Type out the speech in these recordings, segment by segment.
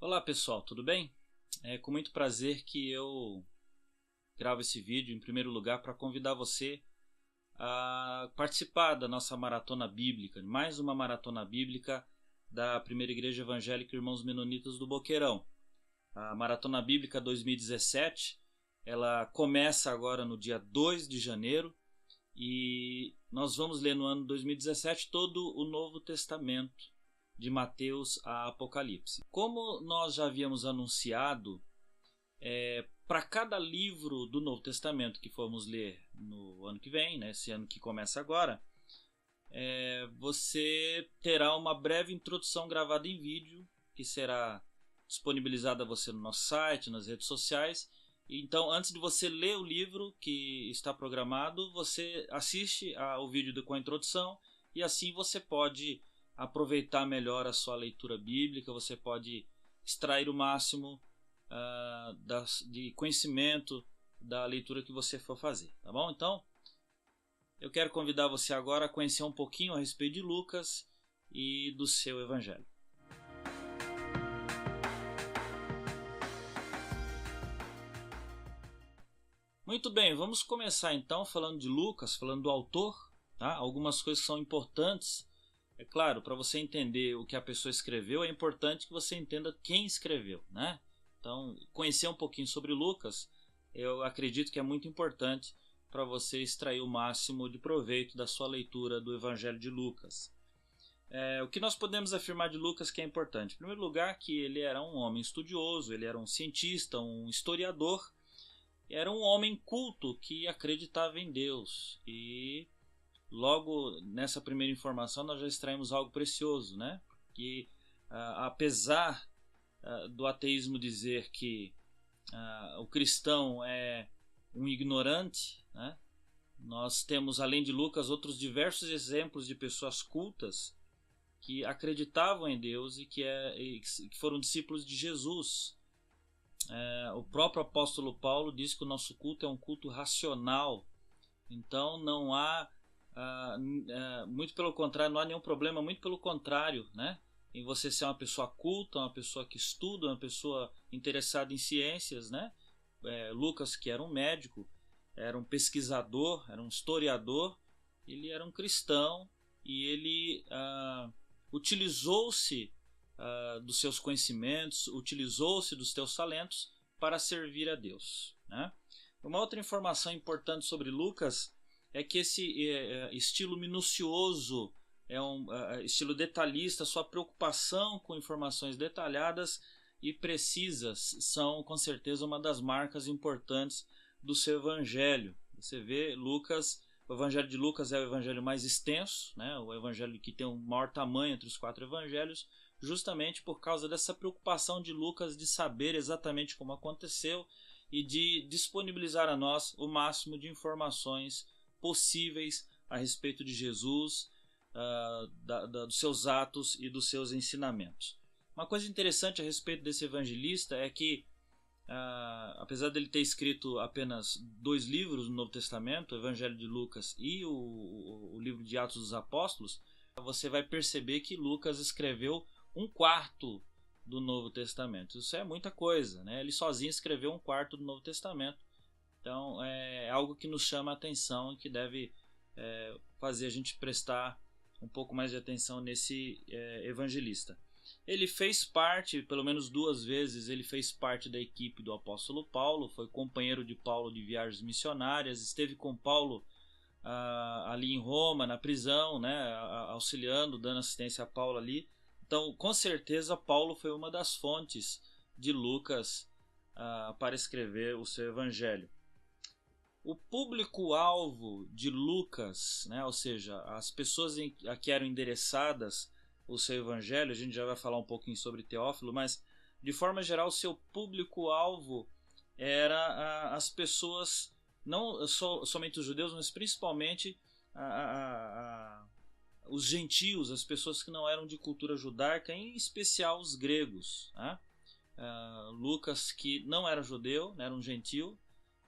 Olá pessoal, tudo bem? É com muito prazer que eu gravo esse vídeo em primeiro lugar para convidar você a participar da nossa maratona bíblica, mais uma maratona bíblica da Primeira Igreja Evangélica Irmãos Menonitas do Boqueirão. A Maratona Bíblica 2017, ela começa agora no dia 2 de janeiro e nós vamos ler no ano 2017 todo o Novo Testamento, de Mateus a Apocalipse. Como nós já havíamos anunciado, para cada livro do Novo Testamento que formos ler no ano que vem, esse ano que começa agora, você terá uma breve introdução gravada em vídeo, que será disponibilizada a você no nosso site, nas redes sociais. Então, antes de você ler o livro que está programado, você assiste ao vídeo com a introdução e assim você pode aproveitar melhor a sua leitura bíblica, você pode extrair o máximo de conhecimento da leitura que você for fazer, tá bom? Então, eu quero convidar você agora a conhecer um pouquinho a respeito de Lucas e do seu evangelho. Muito bem, vamos começar então falando de Lucas, falando do autor, tá? Algumas coisas que são importantes. É claro, para você entender o que a pessoa escreveu, é importante que você entenda quem escreveu, né? Então, conhecer um pouquinho sobre Lucas, eu acredito que é muito importante para você extrair o máximo de proveito da sua leitura do Evangelho de Lucas. O que nós podemos afirmar de Lucas que é importante? Em primeiro lugar, que ele era um homem estudioso, ele era um cientista, um historiador, era um homem culto que acreditava em Deus. E logo nessa primeira informação nós já extraímos algo precioso, né? Que apesar do ateísmo dizer que o cristão é um ignorante, né? Nós temos, além de Lucas, outros diversos exemplos de pessoas cultas que acreditavam em Deus e que foram discípulos de Jesus. O próprio apóstolo Paulo diz que o nosso culto é um culto racional, então não há muito pelo contrário, não há nenhum problema, muito pelo contrário, né? Em você ser uma pessoa culta, uma pessoa que estuda, uma pessoa interessada em ciências, né? Lucas, que era um médico, era um pesquisador, era um historiador, ele era um cristão e ele utilizou-se dos seus conhecimentos, utilizou-se dos seus talentos para servir a Deus, né? Uma outra informação importante sobre Lucas é que esse estilo minucioso, um estilo detalhista, sua preocupação com informações detalhadas e precisas são com certeza uma das marcas importantes do seu evangelho. Você vê Lucas, o evangelho de Lucas é o evangelho mais extenso, né? O evangelho que tem o maior tamanho entre os 4 evangelhos, justamente por causa dessa preocupação de Lucas de saber exatamente como aconteceu e de disponibilizar a nós o máximo de informações possíveis a respeito de Jesus, dos seus atos e dos seus ensinamentos. Uma coisa interessante a respeito desse evangelista é que, apesar dele ter escrito apenas 2 livros no Novo Testamento, o Evangelho de Lucas e o livro de Atos dos Apóstolos, você vai perceber que Lucas escreveu 1/4 do Novo Testamento. Isso é muita coisa, né? Ele sozinho escreveu 1/4 do Novo Testamento. Então é algo que nos chama a atenção e que deve fazer a gente prestar um pouco mais de atenção nesse evangelista. Ele fez parte, pelo menos 2 vezes, ele fez parte da equipe do apóstolo Paulo, foi companheiro de Paulo de viagens missionárias, esteve com Paulo ali em Roma, na prisão, né, auxiliando, dando assistência a Paulo ali. Então, com certeza, Paulo foi uma das fontes de Lucas para escrever o seu evangelho. O público-alvo de Lucas, né, ou seja, as pessoas a que eram endereçadas o seu evangelho, a gente já vai falar um pouquinho sobre Teófilo, mas de forma geral o seu público-alvo era as pessoas, não somente os judeus, mas principalmente os gentios, as pessoas que não eram de cultura judaica, em especial os gregos, né? Lucas, que não era judeu, né, era um gentio,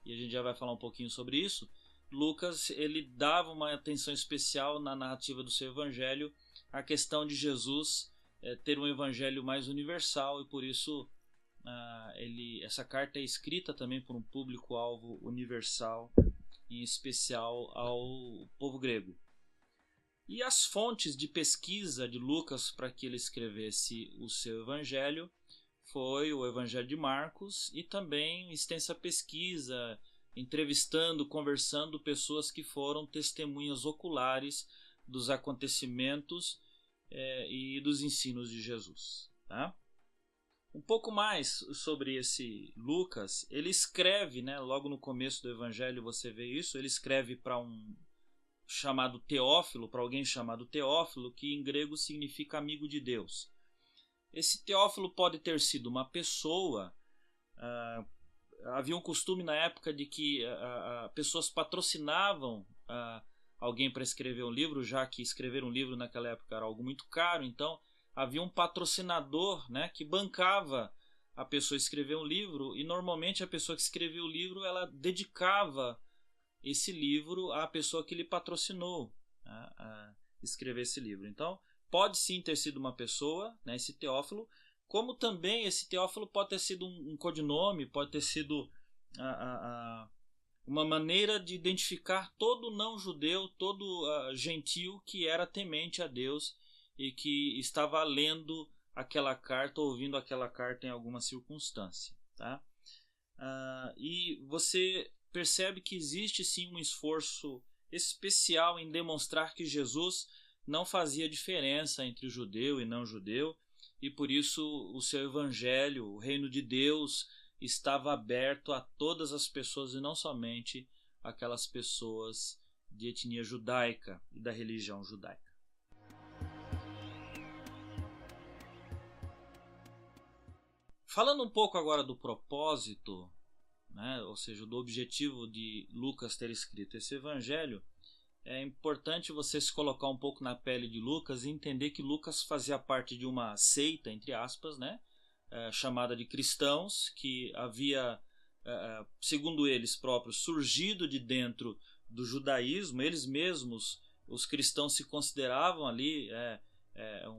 e a gente já vai falar um pouquinho sobre isso. Lucas, ele dava uma atenção especial na narrativa do seu evangelho à questão de Jesus ter um evangelho mais universal, e por isso essa carta é escrita também por um público-alvo universal, em especial ao povo grego. E as fontes de pesquisa de Lucas para que ele escrevesse o seu evangelho foi o Evangelho de Marcos e também extensa pesquisa, entrevistando, conversando pessoas que foram testemunhas oculares dos acontecimentos e dos ensinos de Jesus. Tá? Um pouco mais sobre esse Lucas, ele escreve, logo no começo do Evangelho você vê isso, ele escreve para um chamado Teófilo, para alguém chamado Teófilo, que em grego significa amigo de Deus. Esse Teófilo pode ter sido uma pessoa. Havia um costume na época de que pessoas patrocinavam alguém para escrever um livro, já que escrever um livro naquela época era algo muito caro, então havia um patrocinador, que bancava a pessoa escrever um livro, e normalmente a pessoa que escrevia o livro ela dedicava esse livro à pessoa que lhe patrocinou a escrever esse livro. Então, pode sim ter sido uma pessoa, esse Teófilo, como também esse Teófilo pode ter sido um codinome, pode ter sido uma maneira de identificar todo não-judeu, todo gentil que era temente a Deus e que estava lendo aquela carta, ouvindo aquela carta em alguma circunstância. Tá? E você percebe que existe sim um esforço especial em demonstrar que Jesus não fazia diferença entre judeu e não judeu, e por isso o seu evangelho, o reino de Deus, estava aberto a todas as pessoas e não somente aquelas pessoas de etnia judaica e da religião judaica. Falando um pouco agora do propósito, ou seja, do objetivo de Lucas ter escrito esse evangelho, é importante você se colocar um pouco na pele de Lucas e entender que Lucas fazia parte de uma seita, entre aspas, chamada de cristãos, que havia, segundo eles próprios, surgido de dentro do judaísmo. Eles mesmos, os cristãos, se consideravam ali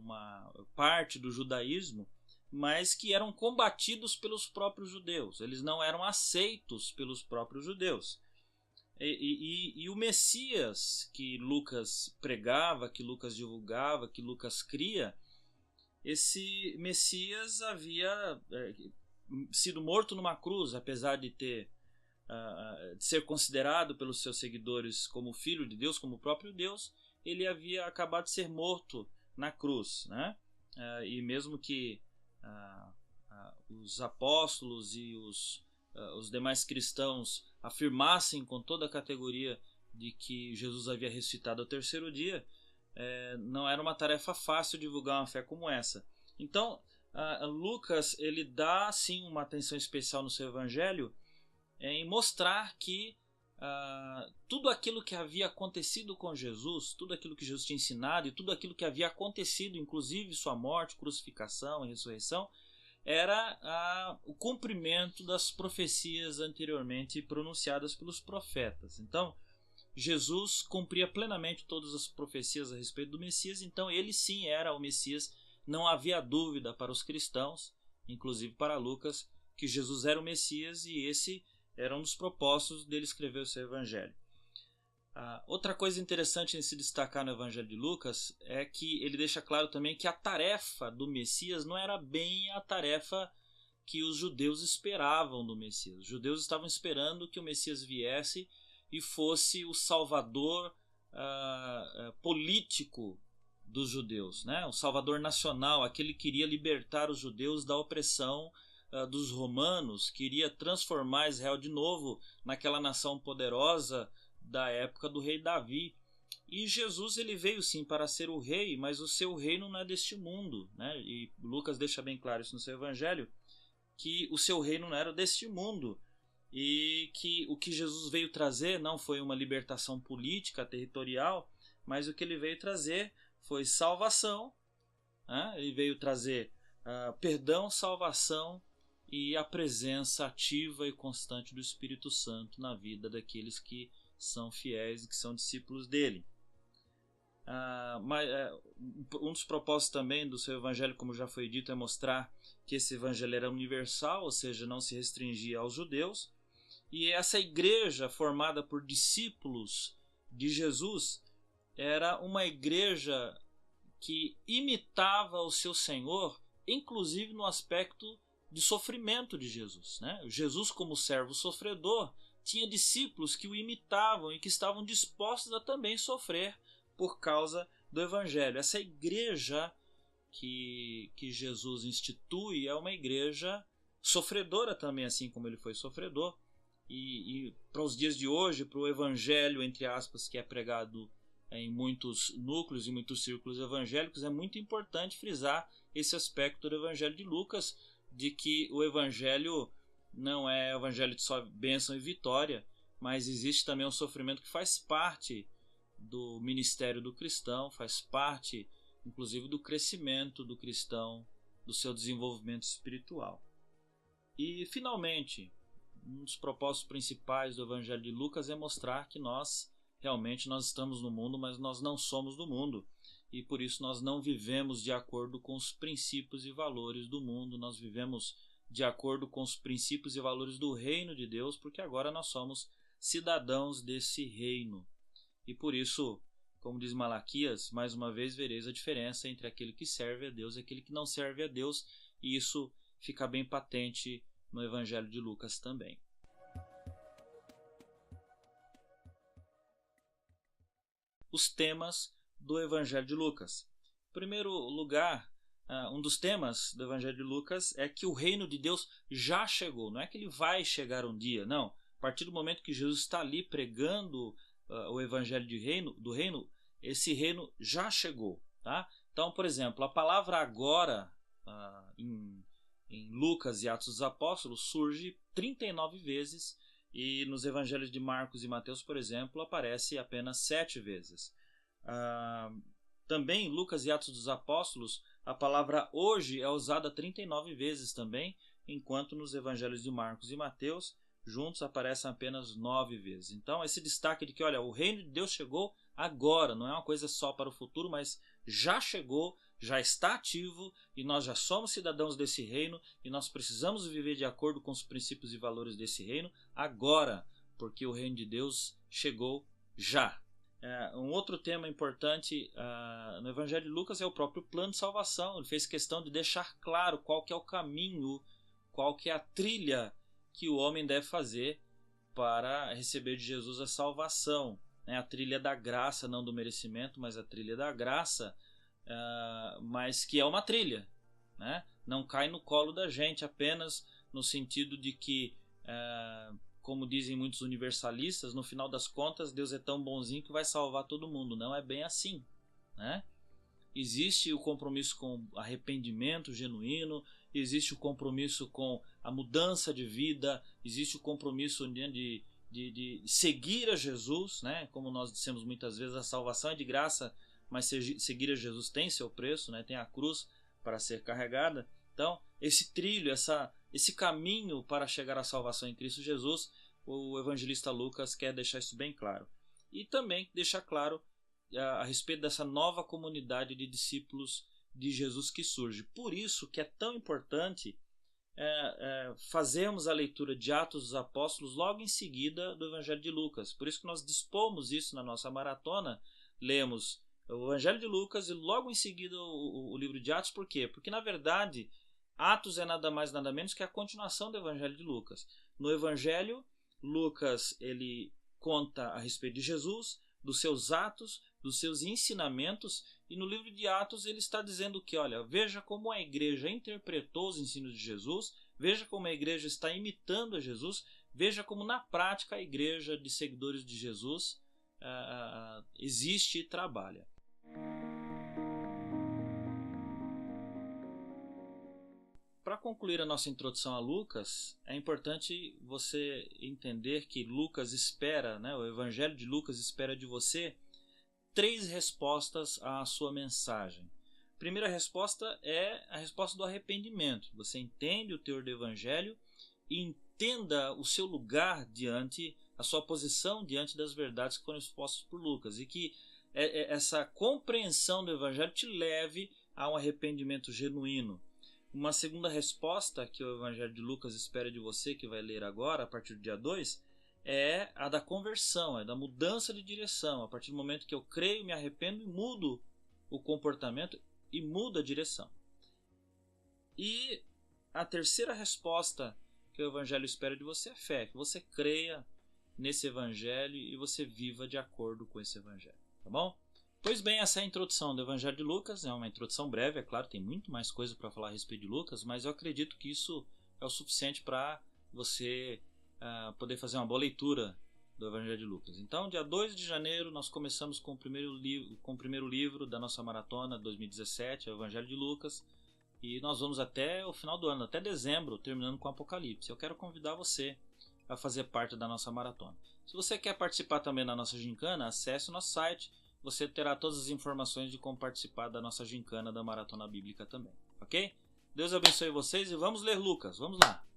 uma parte do judaísmo, mas que eram combatidos pelos próprios judeus. Eles não eram aceitos pelos próprios judeus. E o Messias que Lucas pregava, que Lucas divulgava, que Lucas cria, esse Messias havia sido morto numa cruz, apesar de de ser considerado pelos seus seguidores como filho de Deus, como o próprio Deus. Ele havia acabado de ser morto na cruz, e mesmo que os apóstolos e os demais cristãos afirmassem com toda a categoria de que Jesus havia ressuscitado ao terceiro dia, não era uma tarefa fácil divulgar uma fé como essa. Então, Lucas ele dá sim uma atenção especial no seu evangelho em mostrar que tudo aquilo que havia acontecido com Jesus, tudo aquilo que Jesus tinha ensinado e tudo aquilo que havia acontecido, inclusive sua morte, crucificação e ressurreição, era o cumprimento das profecias anteriormente pronunciadas pelos profetas. Então, Jesus cumpria plenamente todas as profecias a respeito do Messias, então ele sim era o Messias. Não havia dúvida para os cristãos, inclusive para Lucas, que Jesus era o Messias, e esse era um dos propósitos dele escrever o seu evangelho. Outra coisa interessante em se destacar no evangelho de Lucas é que ele deixa claro também que a tarefa do Messias não era bem a tarefa que os judeus esperavam do Messias. Os judeus estavam esperando que o Messias viesse e fosse o salvador político dos judeus, o salvador nacional, aquele que iria libertar os judeus da opressão dos romanos, queria transformar Israel de novo naquela nação poderosa da época do rei Davi. E Jesus ele veio sim para ser o rei, mas o seu reino não é deste mundo, e Lucas deixa bem claro isso no seu evangelho, que o seu reino não era deste mundo, e que o que Jesus veio trazer não foi uma libertação política, territorial, mas o que ele veio trazer foi salvação, ele veio trazer perdão, salvação e a presença ativa e constante do Espírito Santo na vida daqueles que são fiéis e que são discípulos dele. Um dos propósitos também do seu evangelho, como já foi dito, é mostrar que esse evangelho era universal, ou seja, não se restringia aos judeus. E essa igreja formada por discípulos de Jesus era uma igreja que imitava o seu Senhor, inclusive no aspecto de sofrimento de Jesus, né? Jesus, como servo sofredor, tinha discípulos que o imitavam e que estavam dispostos a também sofrer por causa do evangelho. Essa igreja que Jesus institui é uma igreja sofredora também, assim como ele foi sofredor. E para os dias de hoje, para o evangelho, entre aspas, que é pregado em muitos núcleos e muitos círculos evangélicos, é muito importante frisar esse aspecto do evangelho de Lucas, de que o evangelho não é evangelho de só bênção e vitória, mas existe também um sofrimento que faz parte do ministério do cristão, faz parte inclusive do crescimento do cristão, do seu desenvolvimento espiritual. E finalmente, um dos propósitos principais do evangelho de Lucas é mostrar que nós estamos no mundo, mas nós não somos do mundo. E por isso nós não vivemos de acordo com os princípios e valores do mundo, nós vivemos de acordo com os princípios e valores do reino de Deus, porque agora nós somos cidadãos desse reino. E por isso, como diz Malaquias, mais uma vez vereis a diferença entre aquele que serve a Deus e aquele que não serve a Deus, e isso fica bem patente no Evangelho de Lucas também. Os temas do Evangelho de Lucas. Em primeiro lugar, um dos temas do Evangelho de Lucas é que o reino de Deus já chegou. Não é que ele vai chegar um dia, não. A partir do momento que Jesus está ali pregando o Evangelho do reino, esse reino já chegou. Tá? Então, por exemplo, a palavra agora em Lucas e Atos dos Apóstolos surge 39 vezes, e nos evangelhos de Marcos e Mateus, por exemplo, aparece apenas 7 vezes. Também em Lucas e Atos dos Apóstolos, a palavra hoje é usada 39 vezes também, enquanto nos evangelhos de Marcos e Mateus, juntos aparecem apenas 9 vezes. Então, esse destaque de que, olha, o reino de Deus chegou agora, não é uma coisa só para o futuro, mas já chegou, já está ativo, e nós já somos cidadãos desse reino, e nós precisamos viver de acordo com os princípios e valores desse reino agora, porque o reino de Deus chegou já. Um outro tema importante no Evangelho de Lucas é o próprio plano de salvação. Ele fez questão de deixar claro qual que é o caminho, qual que é a trilha que o homem deve fazer para receber de Jesus a salvação. A trilha da graça, não do merecimento, mas a trilha da graça, mas que é uma trilha, né? Não cai no colo da gente apenas no sentido de que, como dizem muitos universalistas, no final das contas Deus é tão bonzinho que vai salvar todo mundo. Não é bem assim, né? Existe o compromisso com arrependimento genuíno, existe o compromisso com a mudança de vida, existe o compromisso de seguir a Jesus, né? Como nós dissemos muitas vezes, a salvação é de graça, mas seguir a Jesus tem seu preço, né? Tem a cruz para ser carregada. Então, esse trilho, esse caminho para chegar à salvação em Cristo Jesus, o evangelista Lucas quer deixar isso bem claro. E também deixar claro a respeito dessa nova comunidade de discípulos de Jesus que surge. Por isso que é tão importante fazermos a leitura de Atos dos Apóstolos logo em seguida do Evangelho de Lucas. Por isso que nós dispomos isso na nossa maratona, lemos o Evangelho de Lucas e logo em seguida o livro de Atos. Por quê? Porque na verdade Atos é nada mais nada menos que a continuação do Evangelho de Lucas. No Evangelho, Lucas ele conta a respeito de Jesus, dos seus atos, dos seus ensinamentos, e no livro de Atos ele está dizendo que, olha, veja como a igreja interpretou os ensinos de Jesus, veja como a igreja está imitando a Jesus, veja como na prática a igreja de seguidores de Jesus existe e trabalha. Para concluir a nossa introdução a Lucas, é importante você entender que Lucas espera, o Evangelho de Lucas espera de você 3 respostas à sua mensagem. A primeira resposta é a resposta do arrependimento. Você entende o teor do Evangelho e entenda o seu lugar diante, a sua posição diante das verdades que foram expostas por Lucas. E que essa compreensão do Evangelho te leve a um arrependimento genuíno. Uma segunda resposta que o Evangelho de Lucas espera de você, que vai ler agora, a partir do dia 2, é a da conversão, é da mudança de direção. A partir do momento que eu creio, me arrependo e mudo o comportamento e mudo a direção. E a terceira resposta que o Evangelho espera de você é fé, que você creia nesse Evangelho e você viva de acordo com esse Evangelho, tá bom? Pois bem, essa é a introdução do Evangelho de Lucas, é uma introdução breve, é claro, tem muito mais coisa para falar a respeito de Lucas, mas eu acredito que isso é o suficiente para você poder fazer uma boa leitura do Evangelho de Lucas. Então, dia 2 de janeiro, nós começamos com o primeiro livro da nossa maratona 2017, o Evangelho de Lucas, e nós vamos até o final do ano, até dezembro, terminando com Apocalipse. Eu quero convidar você a fazer parte da nossa maratona. Se você quer participar também da nossa gincana, acesse o nosso site. Você terá todas as informações de como participar da nossa gincana da Maratona Bíblica também, ok? Deus abençoe vocês e vamos ler Lucas, vamos lá!